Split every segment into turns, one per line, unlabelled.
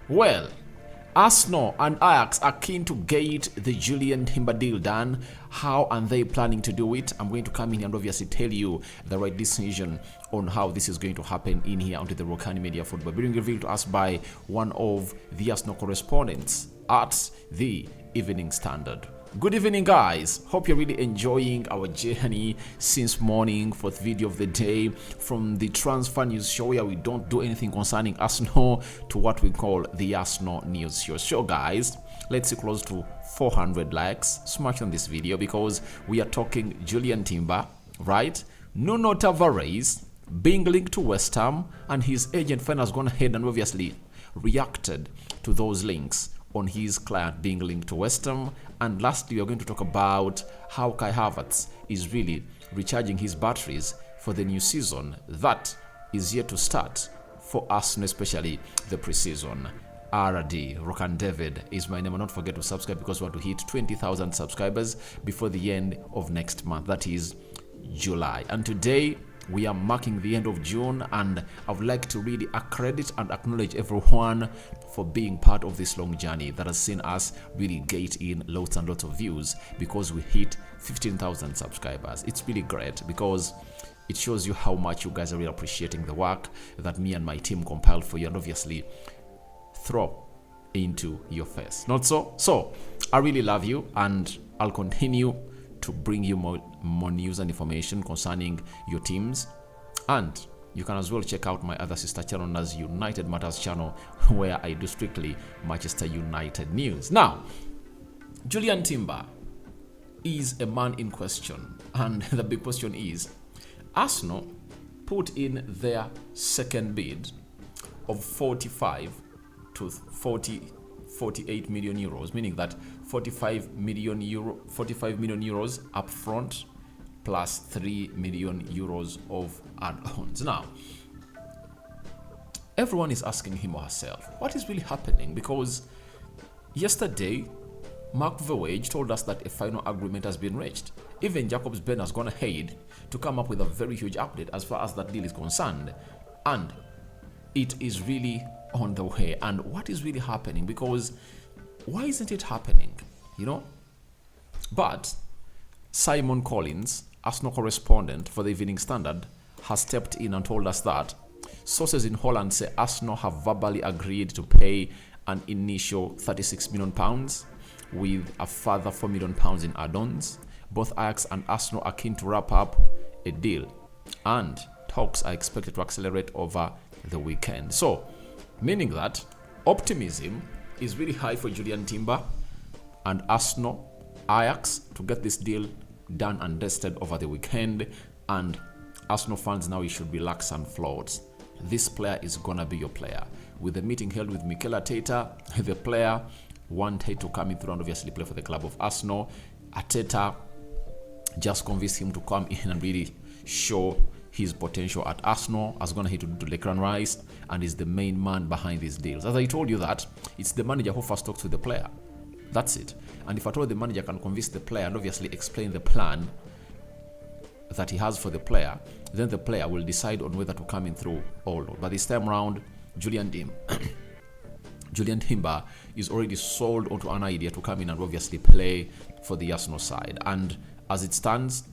Well, Arsenal and Ajax are keen to get the Jurrien Timber deal done. How are they planning to do it? I'm going to come in here and obviously tell you the right decision on how this is going to happen in here onto the Rokani Media Football, being revealed to us by one of the Arsenal correspondents at the Evening Standard. Good evening, guys. Hope you're really enjoying our journey since morning, fourth video of the day, from the transfer news show where we don't do anything concerning Arsenal to what we call the Arsenal news show. So guys, let's see close to 400 likes. Smash on this video because we are talking Jurrien Timber, right? Nuno Tavares being linked to West Ham, and his agent fan has gone ahead and obviously reacted to those links on his client being linked to West Ham. And lastly, we are going to talk about how Kai Havertz is really recharging his batteries for the new season that is yet to start for Arsenal, especially the preseason. RD, Rokani David is my name, and don't forget to subscribe because we want to hit 20,000 subscribers before the end of next month, that is July. And today we are marking the end of June, and I would like to really accredit and acknowledge everyone for being part of this long journey that has seen us really get in lots and lots of views because we hit 15,000 subscribers. It's really great because it shows you how much you guys are really appreciating the work that me and my team compiled for you and obviously throw into your face. Not so? So I really love you, and I'll continue to bring you more news and information concerning your teams. And you can as well check out my other sister channel known as United Matters channel, where I do strictly Manchester United news. Now, Jurrien Timber is a man in question, and the big question is, Arsenal put in their second bid of 45 to 48 million euros, meaning that 45 million euros up front plus 3 million euros of add-ons. Now, everyone is asking him or herself, what is really happening? Because yesterday, Mark Vowage told us that a final agreement has been reached. Even Jacobs Ben has gone ahead to come up with a very huge update as far as that deal is concerned. And it is really on the way. And what is really happening? Because why isn't it happening? You know? But Simon Collins, Arsenal correspondent for the Evening Standard, has stepped in and told us that sources in Holland say Arsenal have verbally agreed to pay an initial £36 million with a further £4 million in add-ons. Both Ajax and Arsenal are keen to wrap up a deal, and talks are expected to accelerate over the weekend. So, meaning that optimism is really high for Jurrien Timber and Arsenal, Ajax to get this deal done and dusted over the weekend. And Arsenal fans, now you should relax and float. This player is gonna be your player. With the meeting held with Mikel Arteta, the player wanted to come in through and obviously play for the club of Arsenal. Arteta just convinced him to come in and really show his potential at Arsenal, has gone ahead to do Declan Rice, and is the main man behind these deals. As I told you that, it's the manager who first talks with the player. That's it. And if at all the manager can convince the player and obviously explain the plan that he has for the player, then the player will decide on whether to come in through or not. But this time around, Jurrien Timber is already sold onto an idea to come in and obviously play for the Arsenal side. And as it stands,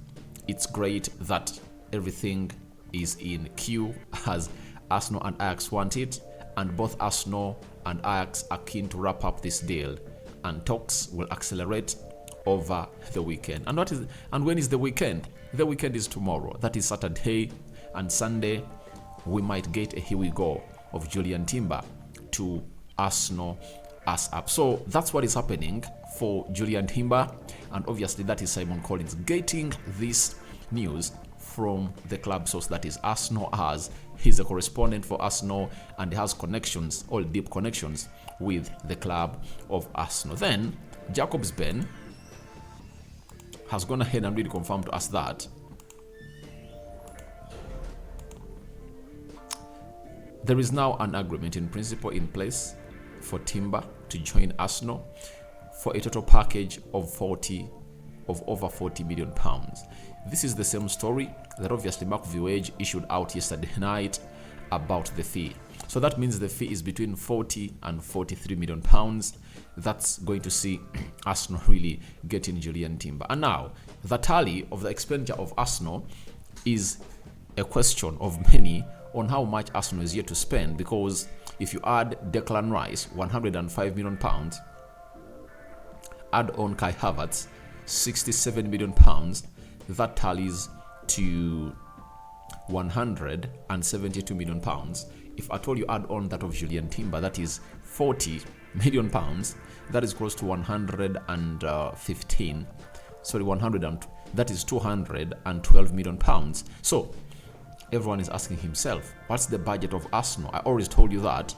it's great that everything is in queue as Arsenal and Ajax want it, and both Arsenal and Ajax are keen to wrap up this deal, and talks will accelerate over the weekend. And when is the weekend? The weekend is tomorrow. That is Saturday, and Sunday we might get a here we go of Jurrien Timber to Arsenal as up. So that's what is happening for Jurrien Timber, and obviously that is Simon Collins getting this news from the club source that is Arsenal, as he's a correspondent for Arsenal and has connections, all deep connections with the club of Arsenal. Then Jacobs Ben has gone ahead and really confirmed to us that there is now an agreement in principle in place for Timber to join Arsenal for a total package of over 40 million pounds. This is the same story that obviously Mark Vowage issued out yesterday night about the fee. So that means the fee is between 40 and 43 million pounds. That's going to see Arsenal really getting Jurrien Timber. And now, the tally of the expenditure of Arsenal is a question of many on how much Arsenal is yet to spend, because if you add Declan Rice, 105 million pounds, add on Kai Havertz, 67 million pounds, that tallies to 172 million pounds. If at all you add on that of Jurrien Timber, that is 40 million pounds. That is close to 115. Sorry, 100 that is 212 million pounds. So everyone is asking himself, what's the budget of Arsenal? I always told you that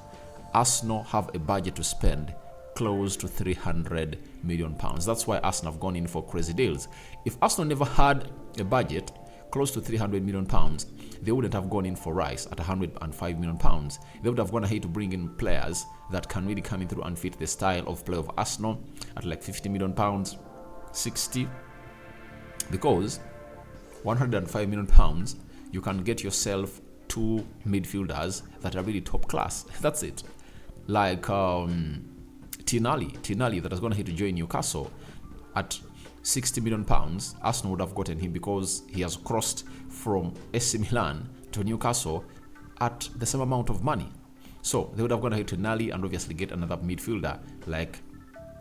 Arsenal have a budget to spend close to 300 million pounds. That's why Arsenal have gone in for crazy deals. If Arsenal never had a budget close to 300 million pounds, they wouldn't have gone in for Rice at 105 million pounds. They would have gone ahead to bring in players that can really come in through and fit the style of play of Arsenal at like 50 million pounds, 60, because 105 million pounds, you can get yourself two midfielders that are really top class. That's it. Like Tinali that has gone ahead to join Newcastle at 60 million pounds. Arsenal would have gotten him because he has crossed from AC Milan to Newcastle at the same amount of money. So they would have gone ahead to Tinali and obviously get another midfielder like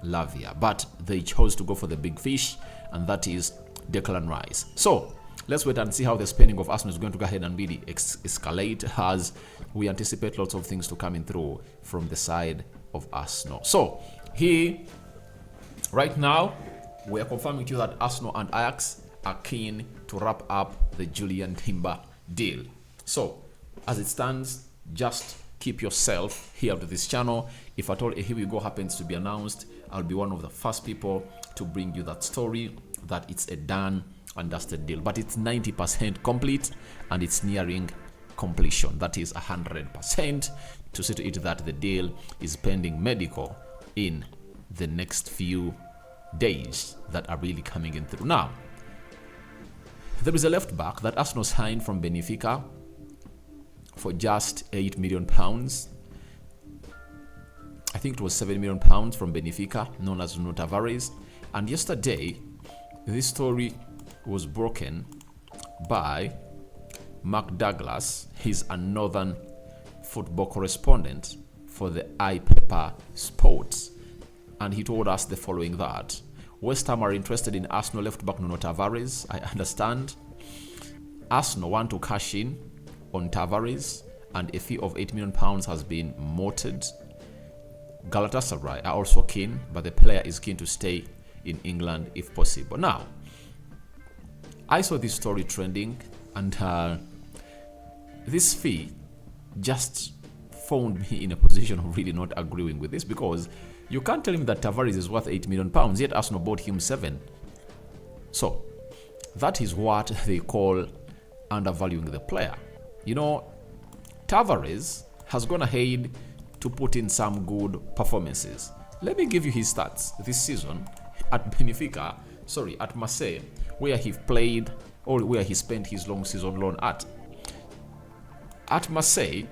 Lavia. But they chose to go for the big fish, and that is Declan Rice. So let's wait and see how the spending of Arsenal is going to go ahead and really escalate, as we anticipate lots of things to come in through from the side of Arsenal. So here, right now, we are confirming to you that Arsenal and Ajax are keen to wrap up the Jurrien Timber deal. So as it stands, just keep yourself here to this channel. If at all a Here We Go happens to be announced, I'll be one of the first people to bring you that story, that it's a done and dusted deal. But it's 90% complete and it's nearing completion. That is 100% to see to it that the deal is pending medical in the next few days that are really coming in through. Now, there is a left back that Arsenal signed from Benfica for just 8 million pounds. I think it was 7 million pounds from Benfica, known as Tavares. And yesterday, this story was broken by Mark Douglas. He's a Northern football correspondent for the iPaper Sports, and he told us the following: that West Ham are interested in Arsenal left back Nuno Tavares. I understand Arsenal want to cash in on Tavares, and a fee of 8 million pounds has been mooted. Galatasaray are also keen, but the player is keen to stay in England if possible. Now, I saw this story trending, and this fee just found me in a position of really not agreeing with this, because you can't tell him that Tavares is worth 8 million pounds, yet Arsenal bought him 7. So that is what they call undervaluing the player. You know, Tavares has gone ahead to put in some good performances. Let me give you his stats this season at at Marseille, where he played, or where he spent his long season loan at. At Marseille,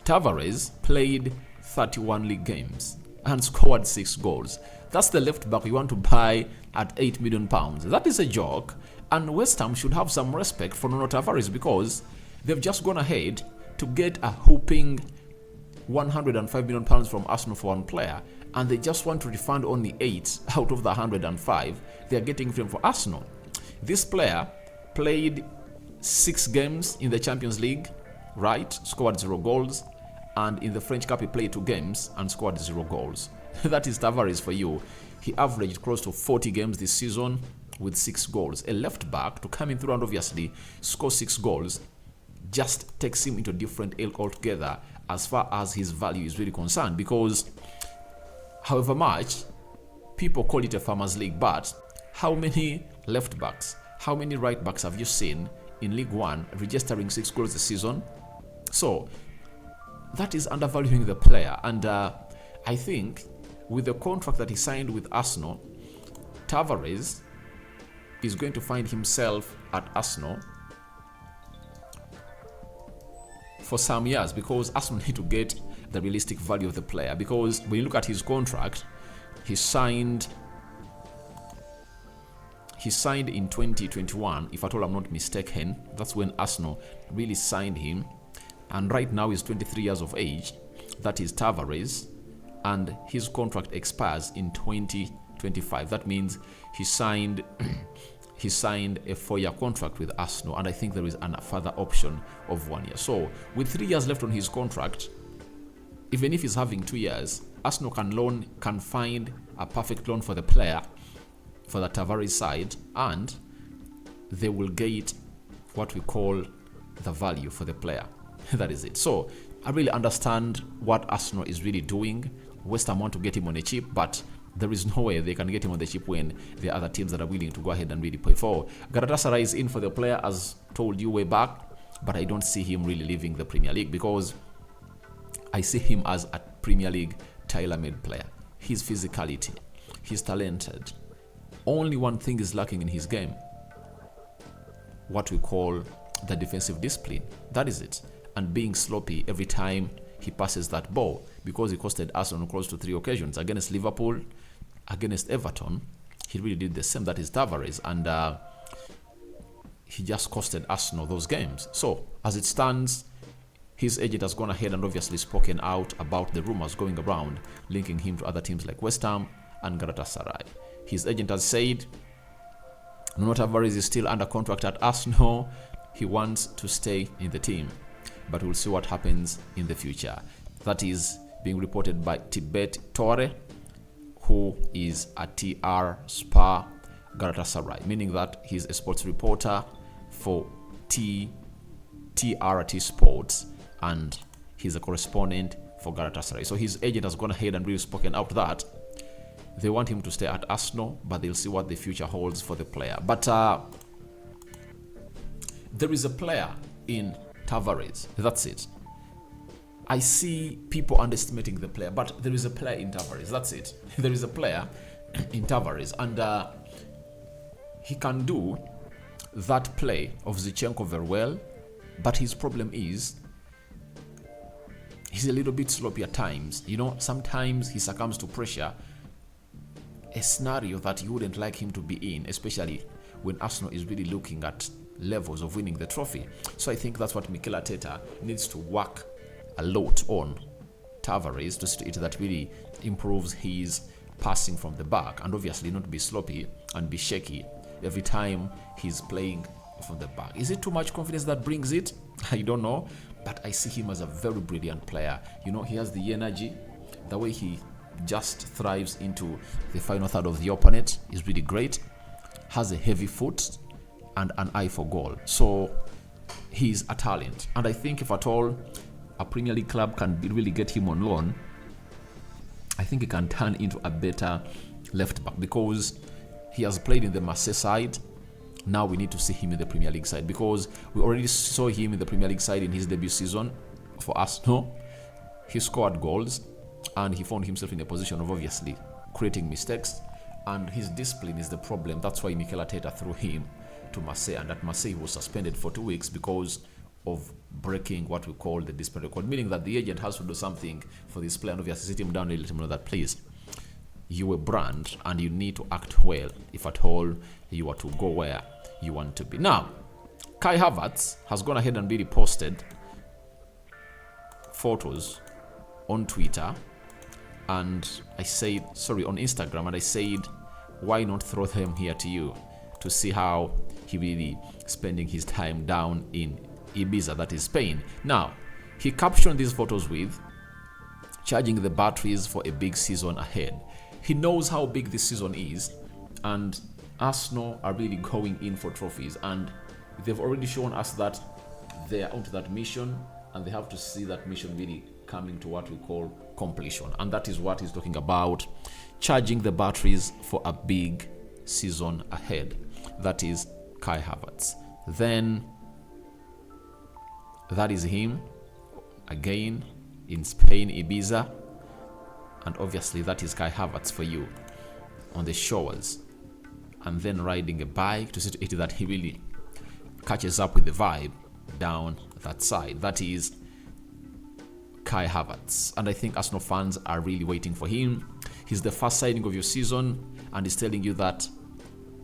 Tavares played 31 league games and scored 6 goals. That's the left back you want to buy at 8 million pounds. That is a joke, and West Ham should have some respect for Nuno Tavares, because they've just gone ahead to get a whooping 105 million pounds from Arsenal for one player, and they just want to refund only 8 out of the 105 they are getting from for Arsenal. This player played 6 games in the Champions League, right? Scored 0 goals. And in the French Cup, he played 2 games and scored 0 goals. That is Tavares for you. He averaged close to 40 games this season with 6 goals. A left back to come in through and obviously score 6 goals just takes him into a different ilk altogether as far as his value is really concerned, because however much people call it a farmers league, but how many left backs, how many right backs have you seen in League One registering 6 goals this season? So that is undervaluing the player, and I think with the contract that he signed with Arsenal, Tavares is going to find himself at Arsenal for some years, because Arsenal need to get the realistic value of the player. Because when you look at his contract, he signed in 2021, if at all I'm not mistaken. That's when Arsenal really signed him. And right now he's 23 years of age. That is Tavares. And his contract expires in 2025. That means he signed a 4-year contract with Arsenal. And I think there is a further option of 1 year. So with 3 years left on his contract, even if he's having 2 years, Arsenal can find a perfect loan for the player, for the Tavares side, and they will get what we call the value for the player. That is it. So I really understand what Arsenal is really doing. West Ham want to get him on a cheap, but there is no way they can get him on the cheap when there are other teams that are willing to go ahead and really pay for. Galatasaray is in for the player, as told you way back, but I don't see him really leaving the Premier League, because I see him as a Premier League tailor-made player. His physicality, he's talented. Only one thing is lacking in his game: what we call the defensive discipline. That is it. And being sloppy every time he passes that ball, because he costed Arsenal close to 3 occasions against Liverpool, against Everton. He really did the same. That is Tavares, and he just costed Arsenal those games. So as it stands, his agent has gone ahead and obviously spoken out about the rumors going around linking him to other teams like West Ham and Galatasaray. His agent has said Nuno Tavares is still under contract at Arsenal. He wants to stay in the team, but we'll see what happens in the future. That is being reported by Tibet Torre, who is a TR Spa Galatasaray, meaning that he's a sports reporter for TRT Sports, and he's a correspondent for Galatasaray. So his agent has gone ahead and really spoken out that they want him to stay at Arsenal, but they'll see what the future holds for the player. But there is a player in Tavares. That's it. I see people underestimating the player, but there is a player in Tavares. That's it. There is a player in Tavares, and he can do that play of Zinchenko very well, but his problem is he's a little bit sloppy at times. You know, sometimes he succumbs to pressure, a scenario that you wouldn't like him to be in, especially when Arsenal is really looking at levels of winning the trophy. So I think that's what Mikel Arteta needs to work a lot on Tavares, to see to it that really improves his passing from the back, and obviously not be sloppy and be shaky every time he's playing from the back. Is it too much confidence that brings it? I don't know, but I see him as a very brilliant player. You know, he has the energy, the way he just thrives into the final third of the opponent is really great, has a heavy foot and an eye for goal. So he's a talent, and I think if at all a Premier League club can really get him on loan, I think he can turn into a better left back, because he has played in the Marseille side. Now we need to see him in the Premier League side, because we already saw him in the Premier League side in his debut season for Arsenal. He scored goals, and he found himself in a position of obviously creating mistakes, and his discipline is the problem. That's why Mikel Arteta threw him to Marseille, and at Marseille he was suspended for 2 weeks because of breaking what we call the discipline record, meaning that the agent has to do something for this player and obviously sit him down and let him know that, please, you a brand and you need to act well if at all you are to go where you want to be. Now, Kai Havertz has gone ahead and really posted photos on Twitter, and I said, on Instagram, and I said, why not throw them here to you to see how he really spending his time down in Ibiza, that is Spain. Now, he captioned these photos with charging the batteries for a big season ahead. He knows how big this season is, and Arsenal are really going in for trophies, and they've already shown us that they are onto that mission, and they have to see that mission really coming to what we call completion, and that is what he's talking about, charging the batteries for a big season ahead. That is Kai Havertz. Then that is him again in Spain, Ibiza, and obviously that is Kai Havertz for you on the shores, and then riding a bike to see to it that he really catches up with the vibe down that side. That is Kai Havertz. And I think Arsenal fans are really waiting for him. He's the first signing of your season, and he's telling you that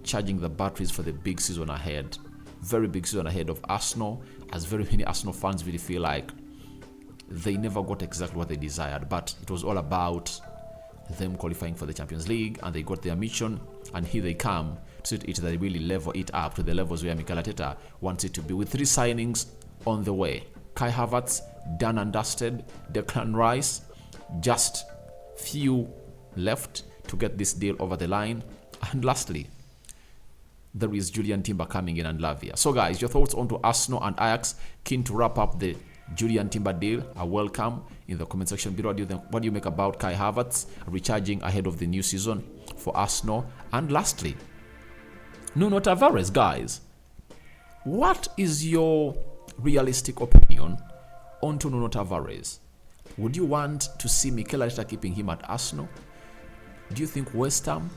charging the batteries for the big season ahead. Very big season ahead of Arsenal, as very many Arsenal fans really feel like they never got exactly what they desired, but it was all about them qualifying for the Champions League, and they got their mission, and here they come to see it that they really level it up to the levels where Mikel Arteta wants it to be, with 3 signings on the way. Kai Havertz, done and dusted. Declan Rice, just few left to get this deal over the line. And lastly, there is Jurrien Timber coming in and Lavia. So guys, your thoughts on to Arsenal and Ajax. Keen to wrap up the Jurrien Timber deal are welcome in the comment section below. What do you make about Kai Havertz recharging ahead of the new season for Arsenal? And lastly, Nuno Tavares, guys. What is your realistic opinion on to Nuno Tavares? Would you want to see Mikel Arteta keeping him at Arsenal? Do you think West Ham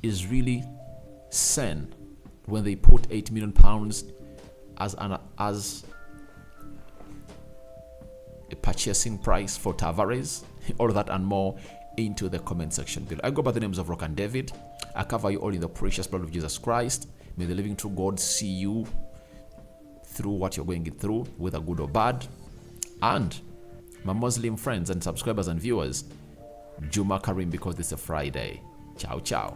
is really sane when they put £8 million as a purchasing price for Tavares? All that and more into the comment section below. I go by the names of Rokani David. I cover you all in the precious blood of Jesus Christ. May the living true God see you through what you're going through, whether good or bad. And my Muslim friends and subscribers and viewers, Juma Karim, because it's a Friday. Ciao, ciao.